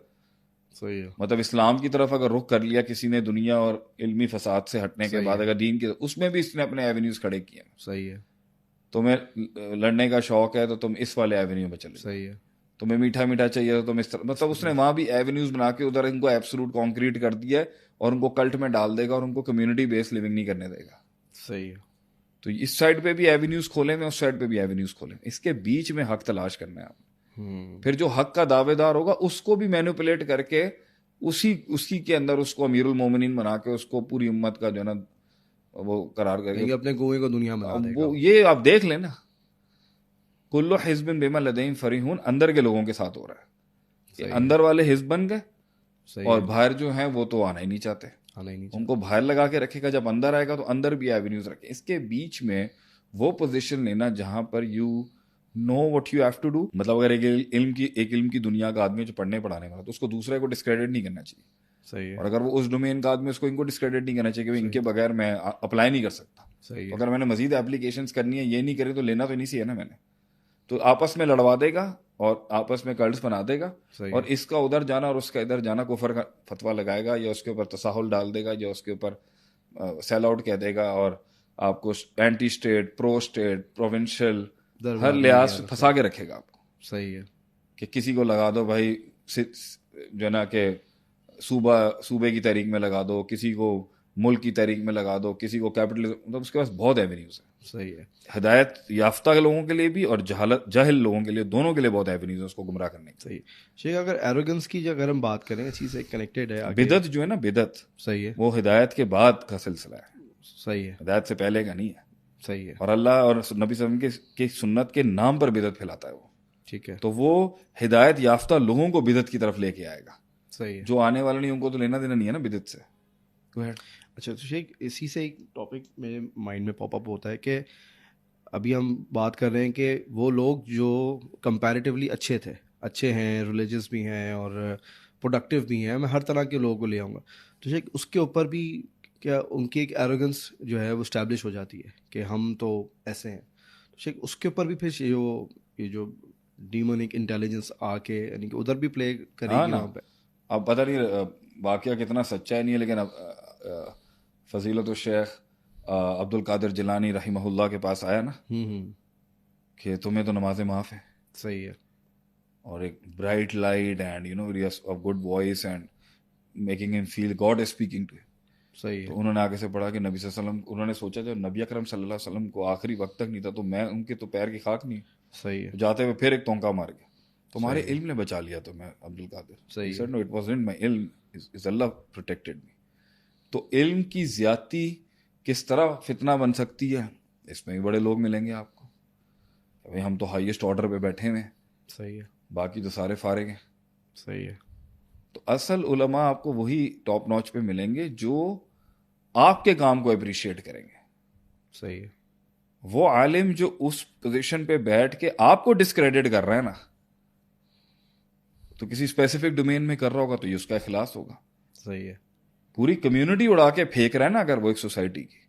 सही है। मतलब इस्लाम की तरफ अगर रुख कर लिया किसी ने दुनिया और इल्मी फसाद से हटने के सही बाद, है। अगर दीन के, उसमें भी इसने अपने एवेन्यूज खड़े किए। सही है। तुम्हें लड़ने का शौक है तो तुम इस वाले एवेन्यू में चले जाओ। सही है। तुम्हें मीठा मीठा चाहिए तो तुम इस तरह, मतलब उसने वहां भी एवेन्यूज बना के उधर इनको एब्सोल्यूट कॉन्क्रीट कर दिया है और उनको कल्ट में डाल देगा और उनको कम्युनिटी बेस्ड लिविंग नहीं करने देगा। सही है। तो इस साइड पे भी एवेन्यूज खोले में, उस साइड पे भी एवेन्यूज खोले, इसके बीच में हक तलाश करना है आप। फिर जो हक का दावेदार होगा उसको भी मैनिपुलेट करके उसी के अंदर उसको अमीरुल मोमिनीन बना के उसको पूरी उम्मत का जो है ना वो करार करके अपने कुएं को दुनिया बना अब देगा। वो ये आप देख लेना, कुल्लु हिज़्बिन बिमा लदयहिम फरीहून अंदर के लोगों के साथ हो रहा है। सही अंदर वाले हिज़्ब बन गए सही और है। बाहर जो हैं वो तो आना ही नहीं चाहते। आना ही नहीं उनको बाहर लगा के रखेगा, जब अंदर आएगा तो अंदर भी एवेन्यूज रखे। इसके बीच में वो पोजीशन लेना जहां पर you know what you have to do, मतलब अगर एक इल्म की दुनिया का आदमी जो पढ़ने पढ़ाने वाला तो उसको दूसरे को डिस्क्रेडिट नहीं करना चाहिए। सही है, और अगर वो उस डोमेन का आदमी, उसको इनको डिस्क्रेडिट नहीं करना चाहिए कि इनके बगैर मैं अप्लाई नहीं कर सकता। सही तो है, अगर मैंने मजीद एप्लीकेशंस करनी है, ये नहीं करे, तो लेना तो नहीं चाहिए ना मैंने। तो आपस में लड़वा देगा और आपस में कल्ट्स बना देगा, सही और है, इसका उधर जाना और उसका इधर जाना कुफर का फतवा लगाएगा, या उसके ऊपर तसाहुल डाल देगा, या उसके ऊपर सेल आउट कह देगा, और आपको anti state, pro state, provincial, हर दरबारी लिहाज से यार, फंसा के रखेगा आपको। सही है, कि किसी को लगा दो भाई, जो ना कि सूबे की तहरीक में लगा दो, किसी को मुल्क की तहरीक में लगा दो, किसी को कैपिटलिज्म, मतलब उसके पास बहुत एवेन्यूज है। सही है, हिदायत याफ्ता लोगों के लिए भी और जाहिल लोगों के लिए, दोनों के लिए बहुत एवेन्यूज है उसको गुमराह करने की। सही। शेख अगर एरोगेंस की अगर हम बात करें, इसी से कनेक्टेड है आगे। बिदत जो है ना, बिदत, सही है, वो हिदायत के बाद का सिलसिला है, सही है, हिदायत से पहले का नहीं है। सही है, और अल्लाह और नबी सल्लल्लाहु अलैहि वसल्लम के सुन्नत के नाम पर बिदत फैलाता है वो। ठीक है, तो वो हिदायत याफ्ता लोगों को बिदत की तरफ लेके आएगा। सही है। जो आने वाले नहीं, उनको तो लेना देना नहीं है ना बिदत से। Go ahead. अच्छा, तो शेख इसी से एक टॉपिक मेरे माइंड में पॉपअप होता है कि अभी हम बात कर रहे हैं कि वो लोग जो कंपैरेटिवली अच्छे हैं, रिलीजियस भी हैं और प्रोडक्टिव भी हैं, मैं हर तरह के लोगों को ले आऊँगा, तो शेख उसके ऊपर भी क्या उनकी एक एरोगेंस जो है वो स्टैब्लिश हो जाती है कि हम तो ऐसे हैं, तो शेख उसके ऊपर भी फिर ये जो डीमोनिक इंटेलिजेंस आके यानी कि उधर भी प्ले हाँ करेगी ना, वहाँ पे। अब पता नहीं वाकया कितना सच्चा है नहीं है, लेकिन अब फजीलत शेख अब्दुल कादिर जिलानी रहिमहुल्लाह के पास आया ना हम्म, कि तुम्हें तो नमाजें माफ़ है, सही है, और एक bright light and of good voice and making him feel God is speaking to. सही तो है, उन्होंने आगे से पढ़ा कि नबी सल्लल्लाहु अलैहि वसल्लम, उन्होंने सोचा जब नबी अकरम सल्लल्लाहु अलैहि वसल्लम को आखिरी वक्त तक नहीं था, तो मैं उनके तो पैर की खाक नहीं। सही है, तो जाते हुए फिर एक तोंका मार गया, तुम्हारे सही है, इल्म ने बचा लिया तुम्हें अब्दुल कादिर। सही He है, said, no, it wasn't my ilm, is Allah protected me। तो इल्म की ज्यादती किस तरह फितना बन सकती है, इसमें भी बड़े लोग मिलेंगे आपको। भाई हम तो हाईएस्ट ऑर्डर पे बैठे हुए हैं, सही है, बाकी तो सारे फारिग हैं। सही है, तो असल उलमा आपको वही टॉप नॉच पे मिलेंगे जो आपके काम को अप्रिशिएट करेंगे। सही है, वो आलिम जो उस पोजीशन पे बैठ के आपको डिस्क्रेडिट कर रहा है ना, तो किसी स्पेसिफिक डोमेन में कर रहा होगा तो ये उसका इखलास होगा। सही है, पूरी कम्युनिटी उड़ा के फेंक रहा है ना अगर वो एक सोसाइटी की,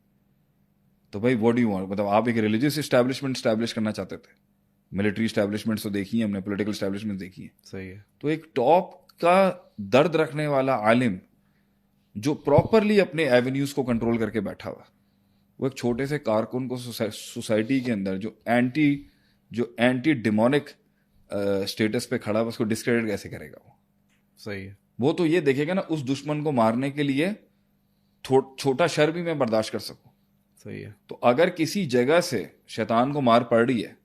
तो भाई व्हाट डू यू वांट, मतलब आप एक रिलीजियस एस्टैब्लिशमेंट स्टैब्लिश करना चाहते थे, मिलिट्री एस्टैब्लिशमेंट तो देखी है हमने, पॉलिटिकल एस्टैब्लिशमेंट देखी है, सही है, तो एक टॉप का दर्द रखने वाला आलिम जो प्रॉपरली अपने एवेन्यूज को कंट्रोल करके बैठा हुआ, वो एक छोटे से कारकुन को सोसाइटी के अंदर जो एंटी डिमोनिक स्टेटस पे खड़ा है, उसको डिस्क्रेडिट कैसे करेगा वो? सही है, वो तो ये देखेगा ना, उस दुश्मन को मारने के लिए छोटा शर भी मैं बर्दाश्त कर सकूं। सही है, तो अगर किसी जगह से शैतान को मार पड़ रही है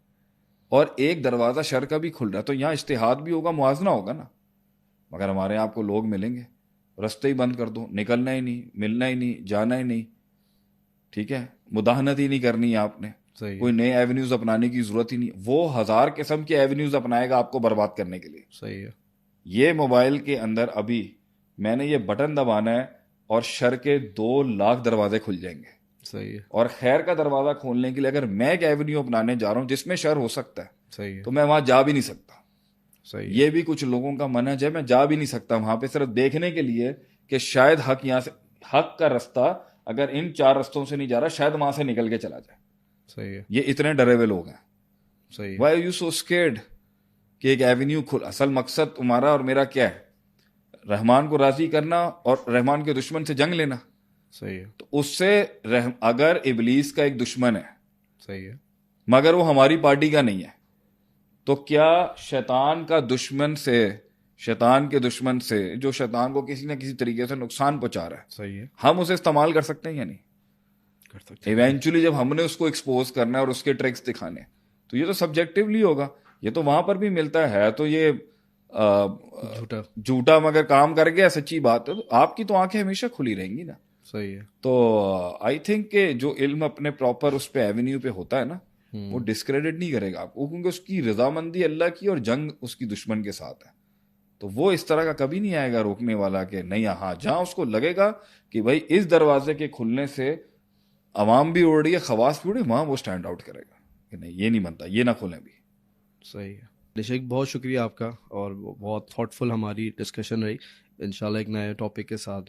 और एक दरवाजा शर का भी खुल रहा है, तो यहां इज्तिहाद भी होगा, मुआजना होगा ना। मगर हमारे यहाँ आपको लोग मिलेंगे, रास्ते ही बंद कर दो, निकलना ही नहीं, मिलना ही नहीं, जाना ही नहीं, ठीक है, मुदाहनत ही नहीं करनी है आपने, सही कोई है, नए एवेन्यूज अपनाने की जरूरत ही नहीं। वो 1000 किस्म के एवेन्यूज अपनाएगा आपको बर्बाद करने के लिए। सही है, ये मोबाइल के अंदर अभी मैंने ये बटन दबाना है और शर के 2 लाख दरवाजे खुल जाएंगे। सही है, और खैर का दरवाजा खोलने के लिए अगर मैं एक एवेन्यू अपनाने जा रहा हूं जिसमें शर हो सकता है, सही है, तो मैं वहां जा भी नहीं सकता। सही है, ये भी कुछ लोगों का मनहज है, मैं जा भी नहीं सकता वहां पे सिर्फ देखने के लिए कि शायद हक यहां से, हक का रास्ता अगर इन 4 रास्तों से नहीं जा रहा, शायद वहां से निकल के चला जाए। सही है, ये इतने डरे हुए लोग हैं। सही है, why are you so scared कि एक एवेन्यू खुल? असल मकसद तुम्हारा और मेरा क्या है? रहमान को राजी करना और रहमान के दुश्मन से जंग लेना। सही है, तो उससे अगर इबलीस का एक दुश्मन है सही है, मगर वो हमारी पार्टी का नहीं है, तो क्या शैतान के दुश्मन से जो शैतान को किसी ना किसी तरीके से नुकसान पहुंचा रहा है, सही है, हम उसे इस्तेमाल कर सकते हैं या नहीं? कर सकते हैं, इवेंचुअली जब हमने उसको एक्सपोज करना है और उसके ट्रिक्स दिखाने, तो ये तो सब्जेक्टिवली होगा। ये तो वहां पर भी मिलता है, तो ये झूठा, झूठा मगर काम कर गया, सच्ची बात है, तो आपकी तो आंखें हमेशा खुली रहेंगी ना। सही है, तो आई थिंक कि जो इल्म अपने प्रॉपर उस पे एवेन्यू पे होता है ना, वो डिस्क्रेडिट नहीं करेगा आपको, क्योंकि उसकी रजामंदी अल्लाह की और जंग उसकी दुश्मन के साथ है। तो वो इस तरह का कभी नहीं आएगा रोकने वाला कि नहीं, हाँ, जहां उसको लगेगा कि भाई इस दरवाजे के खुलने से अवाम भी उड़ रही है, खवास भी उड़ रही है, वहां वो स्टैंड आउट करेगा कि नहीं, ये नहीं बनता, ये ना खोलें भी। सही है। शेख बहुत शुक्रिया आपका, और बहुत थॉटफुल हमारी डिस्कशन रही। इंशाल्लाह एक नए टॉपिक के साथ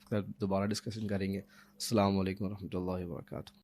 फिर दोबारा डिस्कशन करेंगे। अस्सलाम वालेकुम रहमतुल्लाहि व बरकातहू।